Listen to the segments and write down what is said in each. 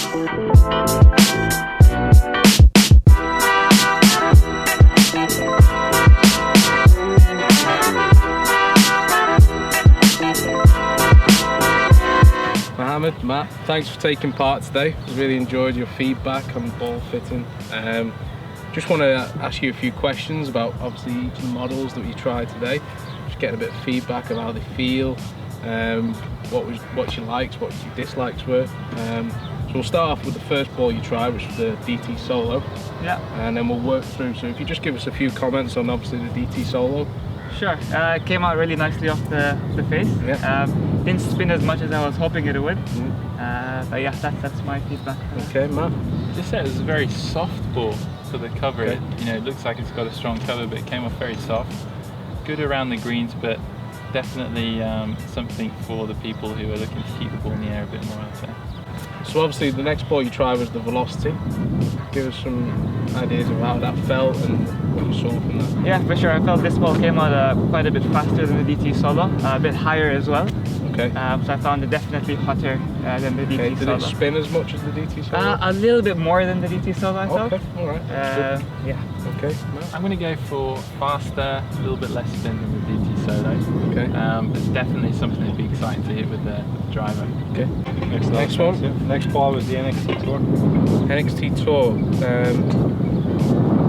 Mohammed, Matt, thanks for taking part today. Really enjoyed your feedback on ball fitting. Just want to ask you a few questions about obviously each of the models that we tried today. Just getting a bit of feedback of how they feel, what your likes, what your dislikes were. So we'll start off with the first ball you tried, which was the DT Solo. Yeah. And then we'll work through. So if you just give us a few comments on obviously the DT Solo. Sure. It came out really nicely off the face. Yeah. Didn't spin as much as I was hoping it would. But yeah, that's my feedback. Okay, Matt. Just say it was a very soft ball for the cover. Okay. It looks like it's got a strong cover, but it came off very soft. Good around the greens, but definitely something for the people who are looking to keep the ball in the air a bit more, I'd say. So obviously the next ball you tried was the Velocity. Give us some ideas of how that felt and what you saw from that. Yeah, for sure. I felt this ball came out quite a bit faster than the DT Solo, a bit higher as well. Okay. So I found it definitely hotter than the DT Solo. Did it spin as much as the DT Solo? A little bit more than the DT Solo, I felt. Okay, alright. Yeah. Okay. I'm going to go for faster, a little bit less spin than the DT Solo. Okay. But definitely something that'd be exciting to hit with the driver. Okay. Next one. Yeah. Next ball was the NXT Tour. NXT Tour.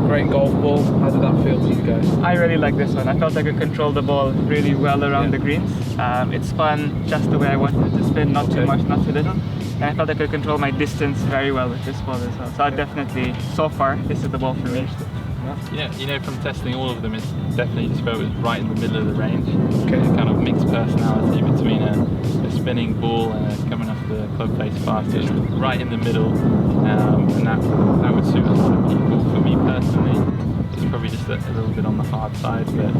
Great golf ball. How did that feel to you guys? I really like this one. I felt I could control the ball really well around the greens. It spun just the way I wanted it to spin, not too much, not too little. And I felt I could control my distance very well with this ball as well. So I definitely, so far, this is the ball for me. Yeah, from testing all of them, it's definitely just felt it was right in the middle of the range. Okay. Kind of mixed personality between a spinning ball and coming off the club face fast. Just right in the middle, and that would suit a lot of people. For me personally, it's probably just a little bit on the hard side, but I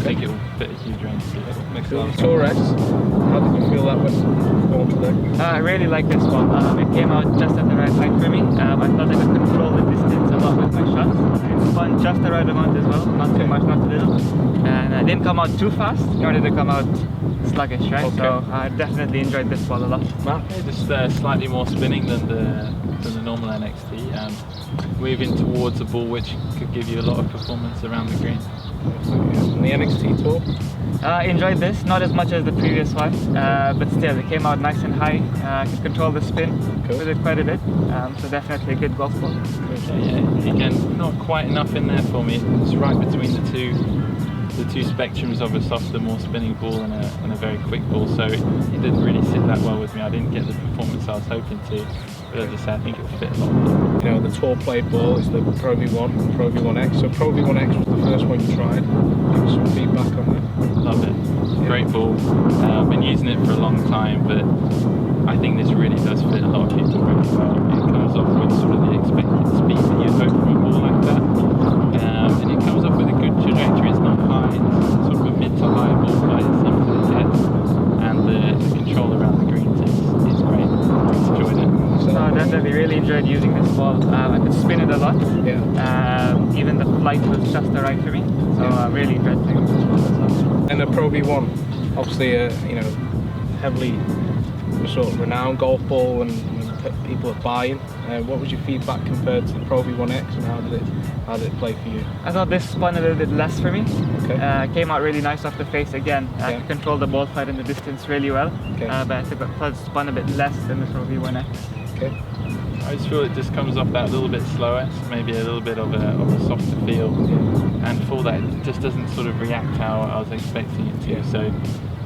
think it will fit a huge range of people. The Tour X, how did you feel that was performed today? I really like this one. It came out just at the right height for me. I felt I could control the distance a lot with my shots. It spun just the right amount as well, not too much, not too little. And I didn't come out too fast, nor did it come out sluggish, right? Okay. So I definitely enjoyed this ball a lot. Matt? Yeah, just slightly more spinning than the normal NXT, and moving towards a ball which could give you a lot of performance around the green. And the NXT Tour? Enjoyed this, not as much as the previous one, but still it came out nice and high. I could control the spin with it quite a bit, so definitely a good golf ball. Yeah, again, not quite enough in there for me. It's right between the two spectrums of a softer, more spinning ball and a very quick ball, so it didn't really sit that well with me. I didn't get the performance I was hoping to, but as I said, I think it'll fit a lot more. The tour played ball is the Pro V1, Pro V1X. So Pro V1X was the first one you tried. Give us some feedback on that. Love it. Great ball. I've been using it for a long time, but I think this really does fit a lot of people very well. It comes off with sort of the expected speed that you'd hope from a ball like that. And it comes off with a good trajectory. It's not high, it's sort of a mid to high ball flight, it seems to the jets. And the control around the greens is great. Enjoyed it. So I definitely really enjoyed using this ball. I could spin it a lot. Yeah. Even the flight was just the right for me. So I really enjoyed playing with this ball as well. And the Pro V1, obviously heavily sort of renowned golf ball and people are buying. What was your feedback compared to the Pro V1X, and how did it play for you? I thought this spun a little bit less for me. Okay. Came out really nice off the face again. I could control the ball flight and the distance really well. Okay. But I think it spun a bit less than the Pro V1X. Okay. I just feel it just comes off that a little bit slower, so maybe a little bit of a softer feel. And for that, it just doesn't sort of react how I was expecting it to. So,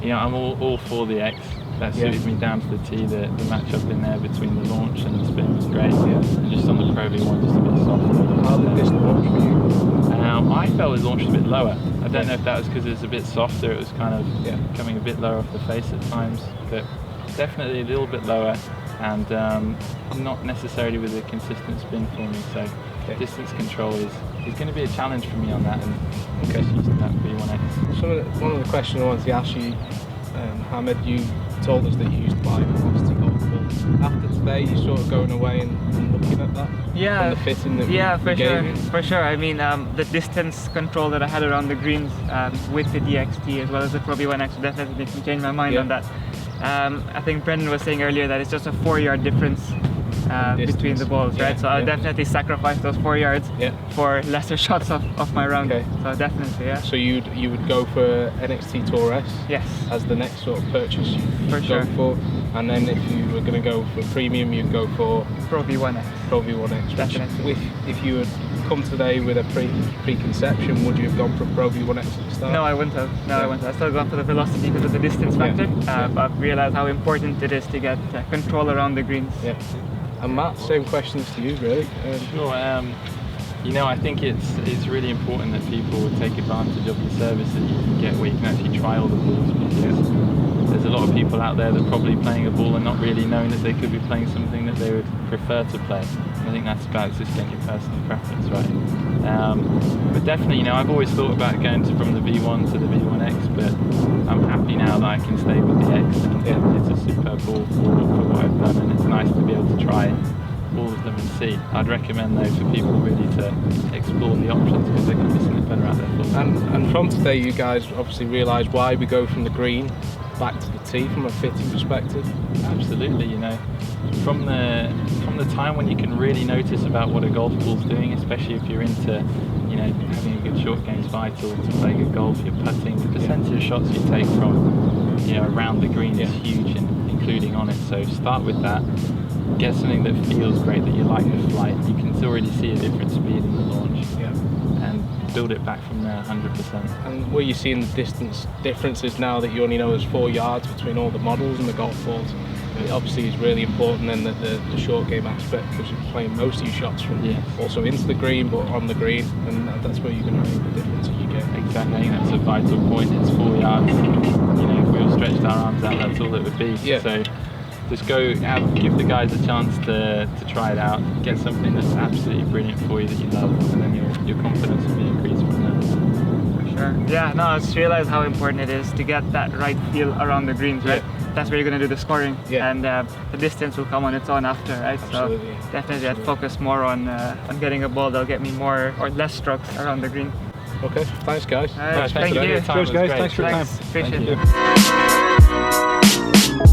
I'm all for the X. That suited me down to the T. The match-up in there between the launch and the spin was great. And just on the Pro V1, just a bit softer. How did this launch for you? I felt it launched a bit lower. I don't know if that was because it was a bit softer. It was kind of coming a bit lower off the face at times, but definitely a little bit lower, and not necessarily with a consistent spin for me. So distance control is going to be a challenge for me on that, and just used to that V1X. So one of the questions I wanted to ask you, Mohammed, you told us that you used to buy velocity golf balls. After today, you're sort of going away and looking at that? Yeah. And the fitting that for sure. I mean, the distance control that I had around the greens with the DXT as well as the Pro V1X definitely can change my mind on that. I think Brendan was saying earlier that it's just a 4-yard difference between the balls, right? So I'll definitely sacrifice those 4 yards for lesser shots of my round. Okay. So definitely, yeah. So you would go for NXT Tour S as the next sort of purchase For sure. go for, and then if you were going to go for premium, you'd go for Pro V1X. Pro V1X. Definitely. If you had come today with a preconception, would you have gone for Pro V1X at the start? No, I wouldn't have. No, I wouldn't have. I still gone for the velocity because of the distance factor. But I've realised how important it is to get control around the greens. Yeah. And Matt, same questions to you, really. Sure. You know, I think it's really important that people take advantage of the service that you can get where you can actually try all the balls, because there's a lot of people out there that are probably playing a ball and not really knowing that they could be playing something that they would prefer to play. I think that's about just getting your personal preference right. But definitely, you know, I've always thought about going from the V1 to the V1X, but I'm happy now that I can stay with the X. It's a superb ball for what I've done, and it's nice to be able to try all of them and see. I'd recommend though for people really to explore the options, because there could be something better out there for them. And from today, you guys obviously realised why we go from the green back to the tee from a fitting perspective. Absolutely, you know, from the time when you can really notice about what a golf ball's doing, especially if you're into, you know, having a good short game's vital to play good golf. You're putting, the percentage of shots you take from, you know, around the green is huge, and including on it. So start with that. Get something that feels great, that you like the flight. You can already see a different speed in the launch, and build it back from there 100%. And were you seeing the distance differences now that you only know there's 4 yards between all the models and the golf balls? It obviously is really important then that the short game aspect, because you're playing most of your shots from also into the green but on the green, and that's where you're going to make the difference that you get. Exactly, I think that's a vital point. It's 4 yards. You know, if we all stretched our arms out, that's all it would be. So just go give the guys a chance to try it out, get something that's absolutely brilliant for you that you love, and then your confidence will be increased from there. For sure. Yeah, no, I just realised how important it is to get that right feel around the greens, right? That's where you're going to do the scoring, and the distance will come on its own after, right? Absolutely. So definitely I'd focus more on getting a ball that'll get me more or less strokes around the green. Okay, thanks guys. All right, thank you. Cheers guys, thanks for your time. Appreciate it.